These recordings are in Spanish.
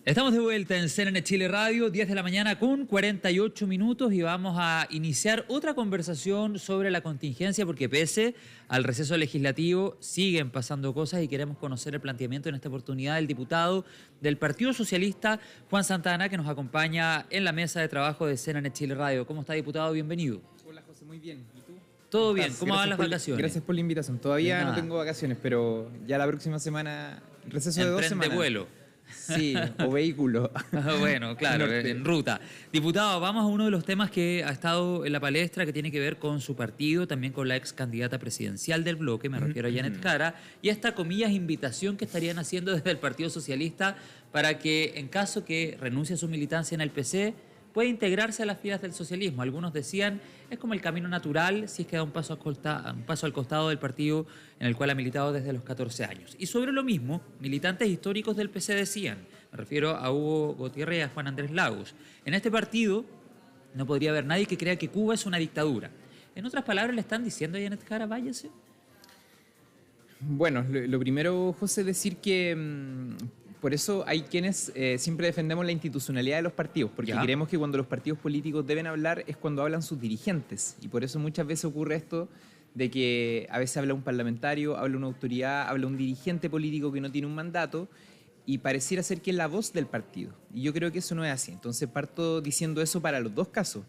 Estamos de vuelta en CNN Chile Radio, 10 de la mañana con 48 minutos y vamos a iniciar otra conversación sobre la contingencia porque pese al receso legislativo siguen pasando cosas y queremos conocer el planteamiento en esta oportunidad del diputado del Partido Socialista, Juan Santana, que nos acompaña en la mesa de trabajo de CNN Chile Radio. ¿Cómo está, diputado? Bienvenido. Hola, José, muy bien. ¿Y tú? Todo bien. ¿Cómo van las vacaciones? Gracias por la invitación. Todavía no tengo vacaciones, pero ya la próxima semana, receso de 2 semanas. Vuelo. Sí, o vehículo. Bueno, claro, en ruta. Diputado, vamos a uno de los temas que ha estado en la palestra, que tiene que ver con su partido, también con la ex candidata presidencial del bloque, me refiero a Janet Jara, y esta, comillas, invitación que estarían haciendo desde el Partido Socialista para que, en caso que renuncie a su militancia en el PC, puede integrarse a las filas del socialismo. Algunos decían, es como el camino natural si es que da un paso al costado del partido en el cual ha militado desde los 14 años. Y sobre lo mismo, militantes históricos del PC decían, me refiero a Hugo Gutiérrez y a Juan Andrés Lagos, en este partido no podría haber nadie que crea que Cuba es una dictadura. En otras palabras, le están diciendo a Janet Jara, váyase. Bueno, lo primero, José, decir que por eso hay quienes siempre defendemos la institucionalidad de los partidos, porque creemos que cuando los partidos políticos deben hablar es cuando hablan sus dirigentes, y por eso muchas veces ocurre esto de que a veces habla un parlamentario, habla una autoridad, habla un dirigente político que no tiene un mandato, y pareciera ser que es la voz del partido, y yo creo que eso no es así. Entonces parto diciendo eso para los dos casos.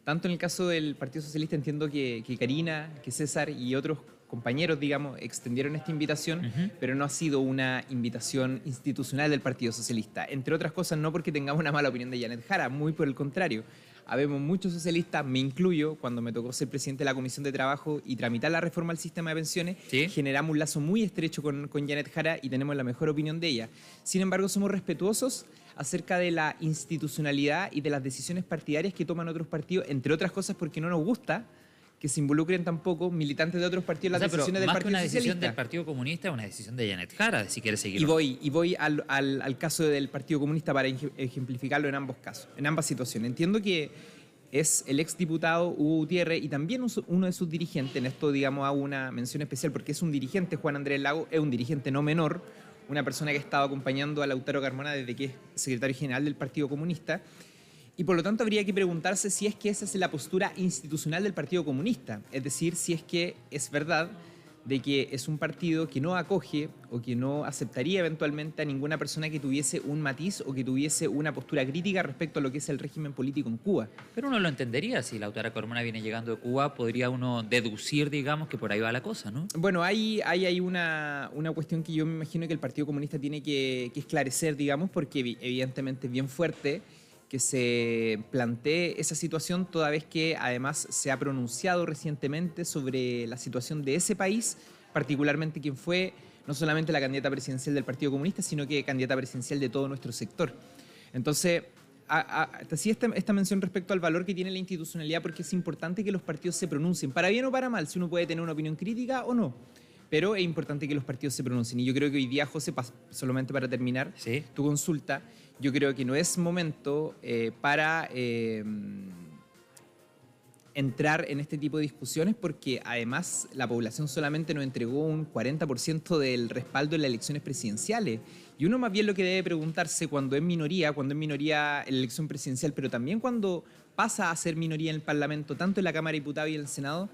Tanto en el caso del Partido Socialista entiendo que Karina, que César y otros compañeros, digamos, extendieron esta invitación, pero no ha sido una invitación institucional del Partido Socialista. Entre otras cosas, no porque tengamos una mala opinión de Janet Jara, muy por el contrario. Habemos muchos socialistas, me incluyo, cuando me tocó ser presidente de la Comisión de Trabajo y tramitar la reforma al sistema de pensiones, generamos un lazo muy estrecho con Janet Jara y tenemos la mejor opinión de ella. Sin embargo, somos respetuosos acerca de la institucionalidad y de las decisiones partidarias que toman otros partidos, entre otras cosas porque no nos gusta que se involucren tampoco militantes de otros partidos en las decisiones del Partido Socialista. Más que una decisión del Partido Comunista, es una decisión de Janet Jara, si quiere seguir. Y voy al caso del Partido Comunista para ejemplificarlo en ambos casos, en ambas situaciones. Entiendo que es el exdiputado Hugo Gutiérrez y también uno de sus dirigentes, en esto, digamos, hago una mención especial porque es un dirigente, Juan Andrés Lagos, es un dirigente no menor, una persona que ha estado acompañando a Lautaro Carmona desde que es secretario general del Partido Comunista. Y por lo tanto habría que preguntarse si es que esa es la postura institucional del Partido Comunista, es decir, si es que es verdad de que es un partido que no acoge o que no aceptaría eventualmente a ninguna persona que tuviese un matiz o que tuviese una postura crítica respecto a lo que es el régimen político en Cuba. Pero uno lo entendería, si Lautaro Carmona viene llegando de Cuba, podría uno deducir, digamos, que por ahí va la cosa, ¿no? Bueno, hay una cuestión que yo me imagino que el Partido Comunista tiene que esclarecer, digamos, porque evidentemente es bien fuerte que se plantee esa situación, toda vez que además se ha pronunciado recientemente sobre la situación de ese país, particularmente quien fue no solamente la candidata presidencial del Partido Comunista, sino que candidata presidencial de todo nuestro sector. Entonces, sí esta mención respecto al valor que tiene la institucionalidad, porque es importante que los partidos se pronuncien, para bien o para mal, si uno puede tener una opinión crítica o no. Pero es importante que los partidos se pronuncien. Y yo creo que hoy día, José, solamente para terminar tu consulta, yo creo que no es momento para entrar en este tipo de discusiones, porque además la población solamente nos entregó un 40% del respaldo en las elecciones presidenciales. Y uno más bien lo que debe preguntarse cuando es minoría en la elección presidencial, pero también cuando pasa a ser minoría en el Parlamento, tanto en la Cámara de Diputados y en el Senado,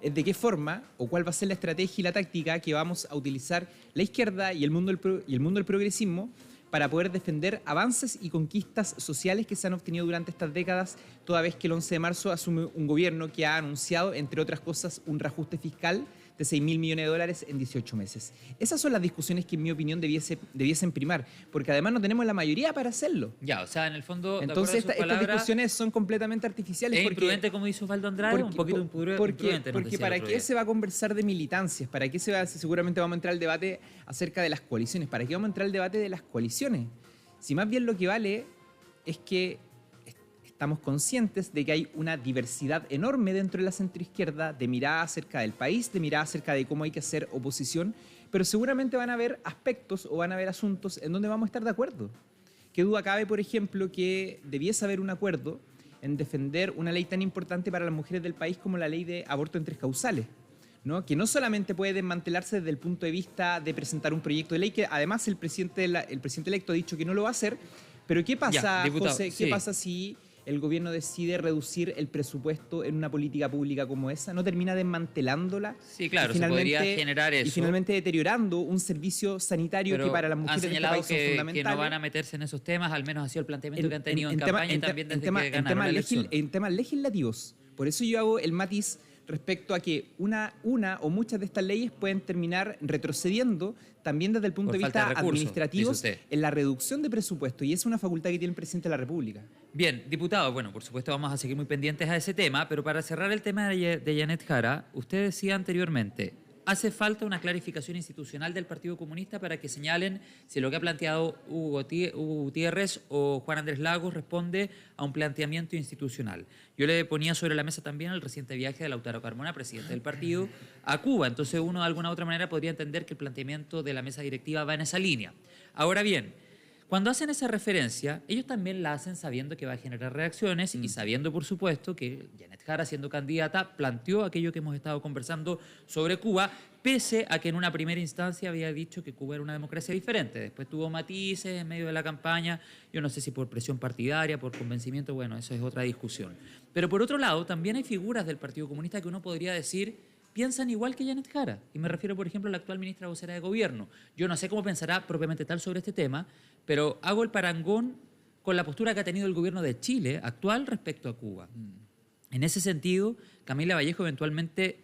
es de qué forma o cuál va a ser la estrategia y la táctica que vamos a utilizar la izquierda y el mundo del progresismo para poder defender avances y conquistas sociales que se han obtenido durante estas décadas, toda vez que el 11 de marzo asume un gobierno que ha anunciado, entre otras cosas, un reajuste fiscal de 6.000 millones de dólares en 18 meses. Esas son las discusiones que, en mi opinión, debiesen primar, porque además no tenemos la mayoría para hacerlo. Ya, o sea, en el fondo, entonces estas discusiones son completamente artificiales. Es imprudente, como dice Osvaldo Andrade, un poquito imprudente. Porque ¿para qué se va a conversar de militancias? ¿Para qué seguramente vamos a entrar al debate acerca de las coaliciones? ¿Para qué vamos a entrar al debate de las coaliciones? Si más bien lo que vale es que estamos conscientes de que hay una diversidad enorme dentro de la centroizquierda de mirada acerca del país, de mirada acerca de cómo hay que hacer oposición, pero seguramente van a haber aspectos o van a haber asuntos en donde vamos a estar de acuerdo. ¿Qué duda cabe, por ejemplo, que debiese haber un acuerdo en defender una ley tan importante para las mujeres del país como la ley de aborto en 3 causales? ¿No? Que no solamente puede desmantelarse desde el punto de vista de presentar un proyecto de ley, que además el presidente electo ha dicho que no lo va a hacer, Pero ¿qué pasa, diputado, José? ¿Qué pasa si el gobierno decide reducir el presupuesto en una política pública como esa? ¿No termina desmantelándola? Sí, claro, se podría generar eso. Y finalmente deteriorando un servicio sanitario que para las mujeres de este país son fundamentales. Que no van a meterse en esos temas, al menos ha sido el planteamiento que han tenido en campaña y también desde que ganaron la elección. En temas legislativos. Por eso yo hago el matiz respecto a que una o muchas de estas leyes pueden terminar retrocediendo también desde el punto de vista administrativo en la reducción de presupuesto, y es una facultad que tiene el presidente de la República. Bien, diputado, bueno, por supuesto vamos a seguir muy pendientes a ese tema, pero para cerrar el tema de Janet Jara, usted decía anteriormente, hace falta una clarificación institucional del Partido Comunista para que señalen si lo que ha planteado Hugo Gutiérrez o Juan Andrés Lagos responde a un planteamiento institucional. Yo le ponía sobre la mesa también el reciente viaje de Lautaro Carmona, presidente del partido, a Cuba. Entonces uno de alguna u otra manera podría entender que el planteamiento de la mesa directiva va en esa línea. Ahora bien, cuando hacen esa referencia, ellos también la hacen sabiendo que va a generar reacciones y sabiendo, por supuesto, que Janet Jara, siendo candidata, planteó aquello que hemos estado conversando sobre Cuba, pese a que en una primera instancia había dicho que Cuba era una democracia diferente. Después tuvo matices en medio de la campaña, yo no sé si por presión partidaria, por convencimiento, bueno, eso es otra discusión. Pero por otro lado, también hay figuras del Partido Comunista que uno podría decir piensan igual que Janet Jara. Y me refiero, por ejemplo, a la actual ministra vocera de Gobierno. Yo no sé cómo pensará propiamente tal sobre este tema, pero hago el parangón con la postura que ha tenido el gobierno de Chile actual respecto a Cuba. En ese sentido, Camila Vallejo eventualmente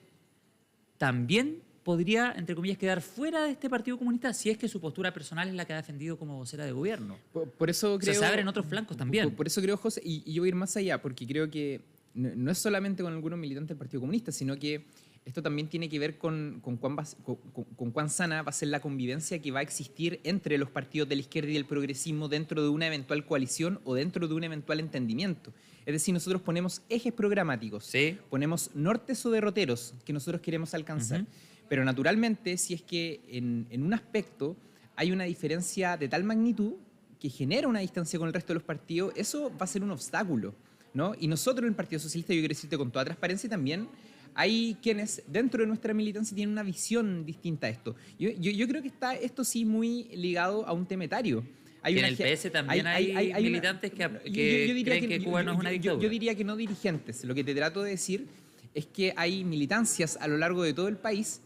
también podría, entre comillas, quedar fuera de este Partido Comunista si es que su postura personal es la que ha defendido como vocera de gobierno. Por eso creo, se abren otros flancos también. Por eso creo, José, y yo voy a ir más allá, porque creo que no es solamente con algunos militantes del Partido Comunista, sino que esto también tiene que ver con cuán sana va a ser la convivencia que va a existir entre los partidos de la izquierda y del progresismo dentro de una eventual coalición o dentro de un eventual entendimiento. Es decir, nosotros ponemos ejes programáticos, ponemos nortes o derroteros que nosotros queremos alcanzar. Pero naturalmente, si es que en un aspecto hay una diferencia de tal magnitud que genera una distancia con el resto de los partidos, eso va a ser un obstáculo, ¿no? Y nosotros en el Partido Socialista, yo quiero decirte con toda transparencia también, hay quienes dentro de nuestra militancia tienen una visión distinta a esto. Yo creo que está esto sí muy ligado a un tema etario. En el PS también hay militantes que creen que Cuba no es una dictadura. Yo diría que no dirigentes. Lo que te trato de decir es que hay militancias a lo largo de todo el país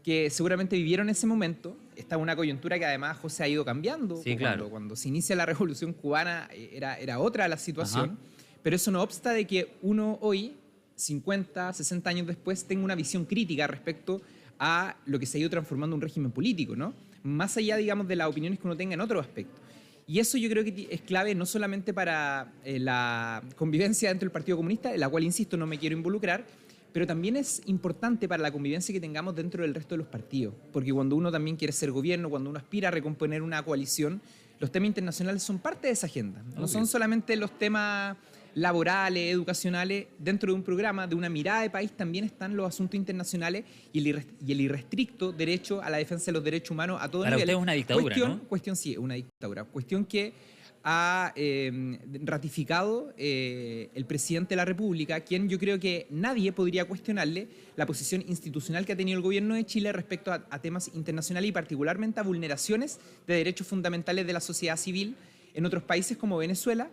que seguramente vivieron ese momento. Esta es una coyuntura que además, José, ha ido cambiando. Sí, claro. Cuando se inicia la Revolución Cubana era otra la situación. Pero eso no obsta de que uno hoy, 50, 60 años después, tenga una visión crítica respecto a lo que se ha ido transformando un régimen político, ¿no? Más allá, digamos, de las opiniones que uno tenga en otros aspectos. Y eso yo creo que es clave no solamente para la convivencia dentro del Partido Comunista, en la cual, insisto, no me quiero involucrar, pero también es importante para la convivencia que tengamos dentro del resto de los partidos. Porque cuando uno también quiere ser gobierno, cuando uno aspira a recomponer una coalición, los temas internacionales son parte de esa agenda. No son solamente los temas laborales, educacionales. Dentro de un programa, de una mirada de país, también están los asuntos internacionales y el irrestricto derecho a la defensa de los derechos humanos a todo nivel. Para usted es una dictadura, Cuestión sí, es una dictadura. Cuestión que ha ratificado el presidente de la República, quien yo creo que nadie podría cuestionarle la posición institucional que ha tenido el gobierno de Chile respecto a temas internacionales y particularmente a vulneraciones de derechos fundamentales de la sociedad civil en otros países como Venezuela,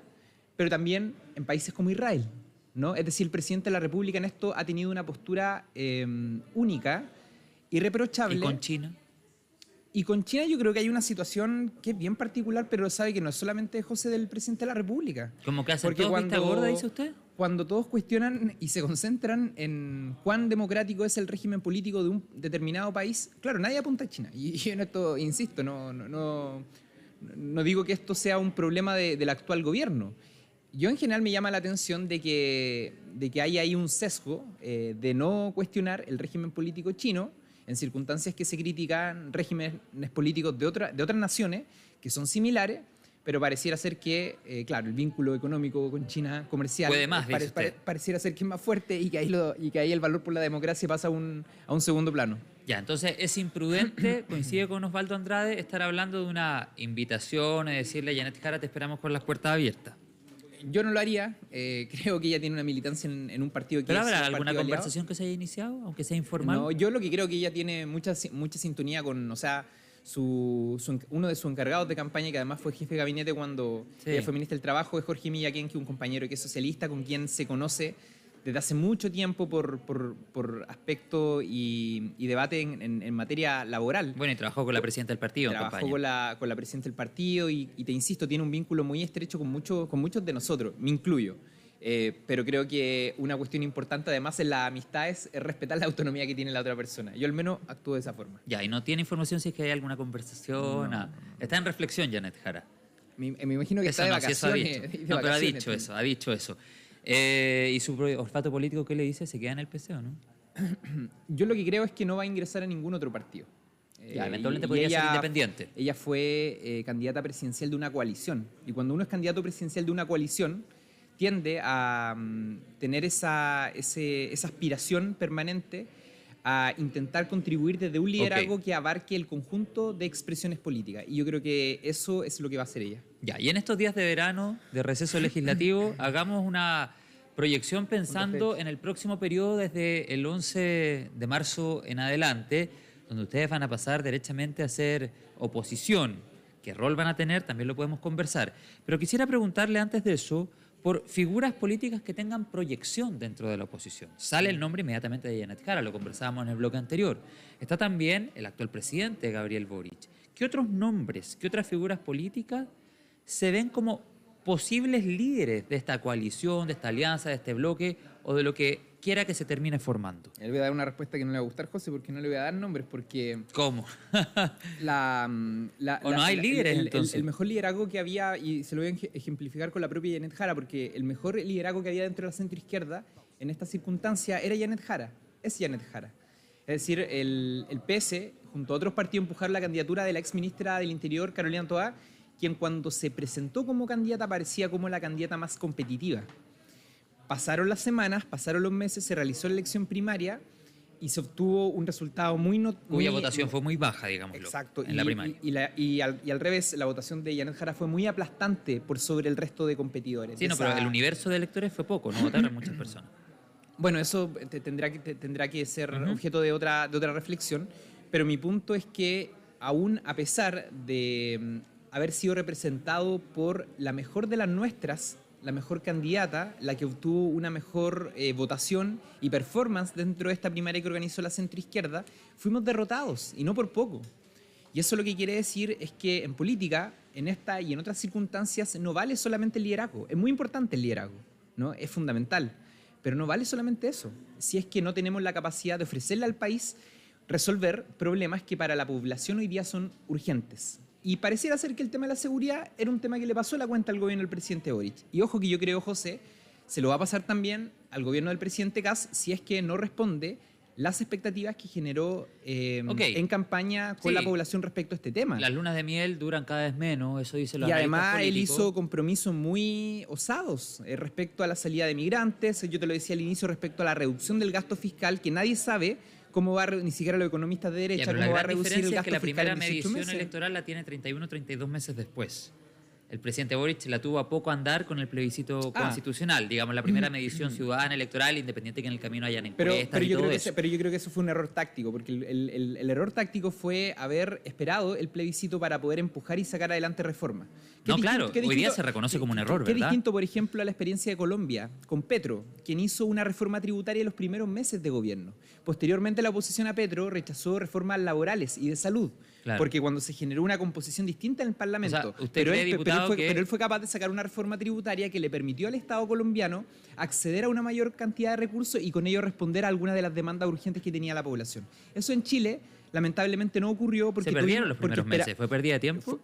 pero también en países como Israel, ¿no? Es decir, el presidente de la República en esto ha tenido una postura única, irreprochable. ¿Y con China? Y con China yo creo que hay una situación que es bien particular, pero sabe que no es solamente, José, del presidente de la República. ¿Cómo que hacen todos vista gorda, dice usted? Cuando todos cuestionan y se concentran en cuán democrático es el régimen político de un determinado país, claro, nadie apunta a China. Y en esto, insisto, no digo que esto sea un problema del actual gobierno. Yo en general me llama la atención de que hay ahí un sesgo de no cuestionar el régimen político chino en circunstancias que se critican regímenes políticos de otras naciones que son similares, pero pareciera ser que, claro, el vínculo económico con China comercial puede más, pareciera ser que es más fuerte y que ahí el valor por la democracia pasa a un segundo plano. Ya, entonces es imprudente, coincide con Osvaldo Andrade, estar hablando de una invitación, es decirle a Janet Jara, te esperamos con las puertas abiertas. Yo no lo haría. Creo que ella tiene una militancia en un partido que ¿Pero habrá alguna conversación que se haya iniciado, aunque sea informal? No, yo lo que creo que ella tiene mucha sintonía con, o sea, uno de sus encargados de campaña, que además fue jefe de gabinete cuando ella fue ministra del Trabajo, es Jorge Millaquén, que es un compañero que es socialista, con quien se conoce desde hace mucho tiempo por aspecto y debate en materia laboral. Bueno, y trabajó con la presidenta del partido en campaña. Trabajó con la presidenta del partido y te insisto, tiene un vínculo muy estrecho con muchos de nosotros, me incluyo. Pero creo que una cuestión importante además en las amistades es respetar la autonomía que tiene la otra persona. Yo al menos actúo de esa forma. Ya, y no tiene información si es que hay alguna conversación. No. Está en reflexión, Janet Jara. Me imagino que eso está de no, vacaciones. Si eso ha dicho. No, pero ha dicho eso. ¿Y su olfato político qué le dice? ¿Se queda en el PC o no? Yo lo que creo es que no va a ingresar a ningún otro partido. Eventualmente podría ser independiente. Ella fue candidata presidencial de una coalición. Y cuando uno es candidato presidencial de una coalición, tiende a tener esa aspiración permanente a intentar contribuir desde un liderazgo que abarque el conjunto de expresiones políticas. Y yo creo que eso es lo que va a hacer ella. Ya, y en estos días de verano, de receso legislativo, hagamos una proyección pensando en el próximo periodo desde el 11 de marzo en adelante, donde ustedes van a pasar derechamente a ser oposición. ¿Qué rol van a tener? También lo podemos conversar. Pero quisiera preguntarle antes de eso por figuras políticas que tengan proyección dentro de la oposición. Sale el nombre inmediatamente de Janet Jara, lo conversábamos en el bloque anterior. Está también el actual presidente, Gabriel Boric. ¿Qué otros nombres, qué otras figuras políticas se ven como posibles líderes de esta coalición, de esta alianza, de este bloque o de lo que quiera que se termine formando? Le voy a dar una respuesta que no le va a gustar, José, porque no le voy a dar nombres, porque... ¿Cómo? ¿O no hay líderes, entonces? El mejor liderazgo que había, y se lo voy a ejemplificar con la propia Janet Jara, porque el mejor liderazgo que había dentro de la centroizquierda en esta circunstancia era Janet Jara, es Janet Jara. Es decir, el PS, junto a otros partidos, empujaron la candidatura de la exministra del Interior, Carolina Toá, quien cuando se presentó como candidata parecía como la candidata más competitiva. Pasaron las semanas, pasaron los meses, se realizó la elección primaria y se obtuvo un resultado cuya votación fue muy baja, digámoslo. Exacto. En la primaria. Y al revés, la votación de Janet Jara fue muy aplastante por sobre el resto de competidores. Sí, pero el universo de electores fue poco, no votaron muchas personas. Bueno, eso tendrá que ser objeto de otra reflexión, pero mi punto es que aún a pesar de haber sido representado por la mejor de las nuestras, la mejor candidata, la que obtuvo una mejor votación y performance dentro de esta primaria que organizó la centroizquierda, fuimos derrotados, y no por poco. Y eso lo que quiere decir es que en política, en esta y en otras circunstancias, no vale solamente el liderazgo. Es muy importante el liderazgo, ¿no? Es fundamental, pero no vale solamente eso. Si es que no tenemos la capacidad de ofrecerle al país resolver problemas que para la población hoy día son urgentes. Y pareciera ser que el tema de la seguridad era un tema que le pasó la cuenta al gobierno del presidente Boric. Y ojo que yo creo, José, se lo va a pasar también al gobierno del presidente Kast si es que no responde las expectativas que generó en campaña con la población respecto a este tema. Las lunas de miel duran cada vez menos, eso dice los analistas políticos. Y además él hizo compromisos muy osados respecto a la salida de migrantes. Yo te lo decía al inicio respecto a la reducción del gasto fiscal, que nadie sabe cómo va ni siquiera los economistas de derecha, cómo va a reducir el gasto fiscal. Es que la primera medición electoral la tiene 31 o 32 meses después. El presidente Boric la tuvo a poco andar con el plebiscito constitucional, digamos, la primera medición ciudadana electoral, independiente que en el camino hayan encuestas pero yo creo que eso fue un error táctico, porque el error táctico fue haber esperado el plebiscito para poder empujar y sacar adelante reformas. No, claro, hoy día se reconoce como un error, ¿verdad? Qué distinto, por ejemplo, a la experiencia de Colombia, con Petro, quien hizo una reforma tributaria en los primeros meses de gobierno. Posteriormente, la oposición a Petro rechazó reformas laborales y de salud, porque cuando se generó una composición distinta en el Parlamento, pero él fue capaz de sacar una reforma tributaria que le permitió al Estado colombiano acceder a una mayor cantidad de recursos y con ello responder a algunas de las demandas urgentes que tenía la población. Eso en Chile, lamentablemente, no ocurrió porque... Se perdieron los primeros meses, ¿fue pérdida de tiempo?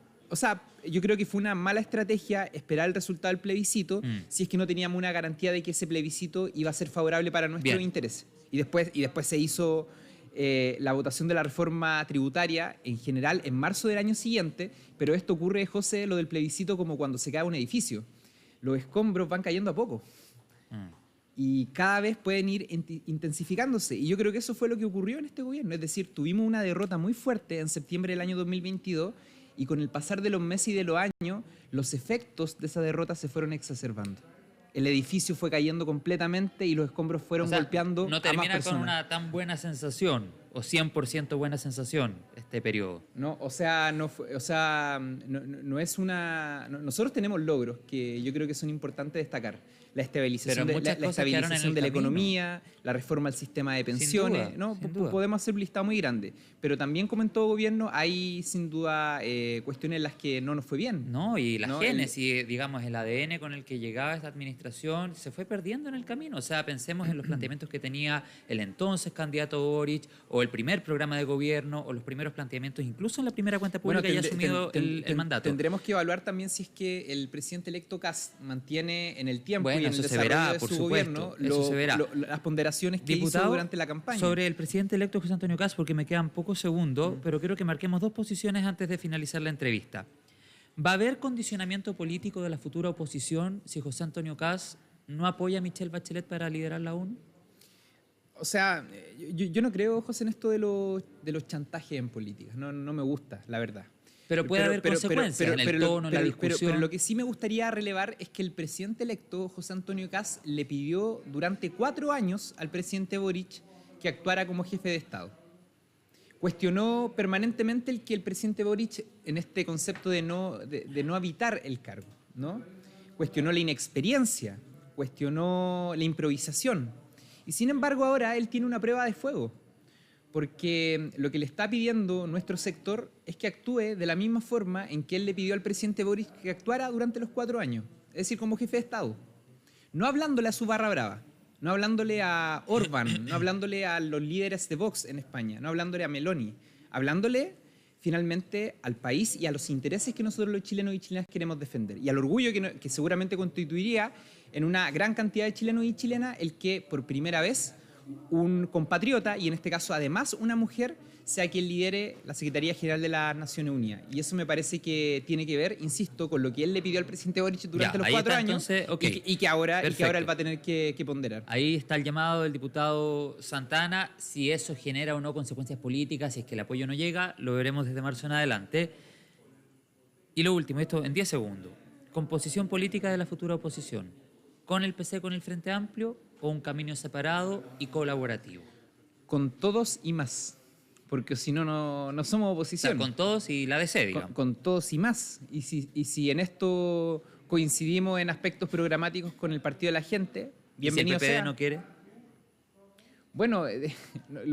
Yo creo que fue una mala estrategia esperar el resultado del plebiscito si es que no teníamos una garantía de que ese plebiscito iba a ser favorable para nuestros intereses. Y después se hizo la votación de la reforma tributaria en general en marzo del año siguiente, pero esto ocurre, José, lo del plebiscito como cuando se cae un edificio. Los escombros van cayendo a poco. Y cada vez pueden ir intensificándose. Y yo creo que eso fue lo que ocurrió en este gobierno. Es decir, tuvimos una derrota muy fuerte en septiembre del año 2022 y con el pasar de los meses y de los años, los efectos de esa derrota se fueron exacerbando. El edificio fue cayendo completamente y los escombros fueron golpeando a más personas. No termina con una tan buena sensación o 100% buena sensación este periodo. No, o sea, no es una... nosotros tenemos logros que yo creo que son importantes destacar. La estabilización, de la economía, la reforma al sistema de pensiones, ¿no? Podemos hacer un listado muy grande. Pero también, como en todo gobierno, hay sin duda cuestiones en las que no nos fue bien. No, y la génesis, digamos, el ADN con el que llegaba esta administración se fue perdiendo en el camino. O sea, pensemos en los planteamientos que tenía el entonces candidato Boric, o el primer programa de gobierno, o los primeros planteamientos, incluso en la primera cuenta pública ya asumido el mandato. Tendremos que evaluar también si es que el presidente electo Kast mantiene en el tiempo y en el eso desarrollo se verá, de por su supuesto, gobierno las ponderaciones que hizo durante la campaña. Sobre el presidente electo José Antonio Kast, porque me quedan pocos segundos, pero quiero que marquemos dos posiciones antes de finalizar la entrevista. ¿Va a haber condicionamiento político de la futura oposición si José Antonio Kast no apoya a Michelle Bachelet para liderar la ONU? O sea, yo no creo, José, en esto de los chantajes en política. No me gusta, la verdad. Pero puede haber consecuencias en el tono, en la discusión. Pero lo que sí me gustaría relevar es que el presidente electo, José Antonio Kast, le pidió durante 4 años al presidente Boric que actuara como jefe de Estado. Cuestionó permanentemente el que el presidente Boric, en este concepto de no habitar el cargo, ¿no? Cuestionó la inexperiencia, cuestionó la improvisación. Y sin embargo ahora él tiene una prueba de fuego. Porque lo que le está pidiendo nuestro sector es que actúe de la misma forma en que él le pidió al presidente Boric que actuara durante los 4 años, es decir, como jefe de Estado. No hablándole a su barra brava, no hablándole a Orbán, no hablándole a los líderes de Vox en España, no hablándole a Meloni, hablándole finalmente al país y a los intereses que nosotros los chilenos y chilenas queremos defender. Y al orgullo que seguramente constituiría en una gran cantidad de chilenos y chilenas el que por primera vez un compatriota, y en este caso además una mujer, sea quien lidere la Secretaría General de las Naciones Unidas. Y eso me parece que tiene que ver, insisto, con lo que él le pidió al presidente Boric durante los 4 años, entonces, okay. y que ahora él va a tener que ponderar. Ahí está el llamado del diputado Santana. Si eso genera o no consecuencias políticas, si es que el apoyo no llega, lo veremos desde marzo en adelante. Y lo último, esto en 10 segundos. Composición política de la futura oposición. ¿Con el PC, con el Frente Amplio, o un camino separado y colaborativo? Con todos y más, porque si no, no somos oposición. O sea, con todos y la DC, digamos. Con todos y más. Y si en esto coincidimos en aspectos programáticos con el Partido de la Gente, bienvenido sea. ¿Y si el PPD no quiere? Bueno,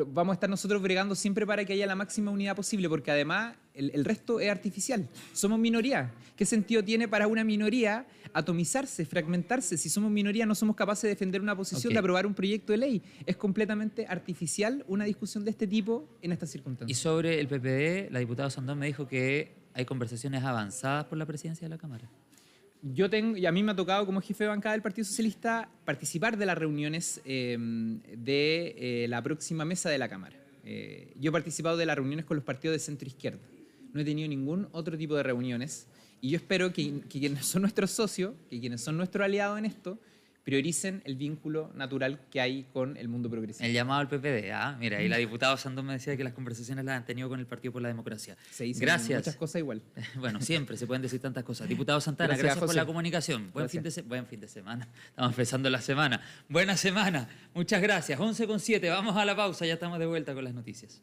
vamos a estar nosotros bregando siempre para que haya la máxima unidad posible, porque además el resto es artificial. Somos minoría. ¿Qué sentido tiene para una minoría atomizarse, fragmentarse? Si somos minoría no somos capaces de defender una posición, de aprobar un proyecto de ley. Es completamente artificial una discusión de este tipo en estas circunstancias. Y sobre el PPD, la diputada Sandón me dijo que hay conversaciones avanzadas por la presidencia de la Cámara. Y a mí me ha tocado como jefe de bancada del Partido Socialista participar de las reuniones de la próxima mesa de la Cámara. Yo he participado de las reuniones con los partidos de centro izquierda. No he tenido ningún otro tipo de reuniones y yo espero que quienes son nuestros socios, que quienes son nuestros aliados en esto, prioricen el vínculo natural que hay con el mundo progresista. El llamado al PPD, mira, y la diputada Sandón me decía que las conversaciones las han tenido con el Partido por la Democracia. Se dicen gracias. Muchas cosas igual. Bueno, siempre se pueden decir tantas cosas. Diputado Santana, gracias por la comunicación. Buen fin de semana. Estamos empezando la semana. Buena semana. Muchas gracias. 11:07. Vamos a la pausa. Ya estamos de vuelta con las noticias.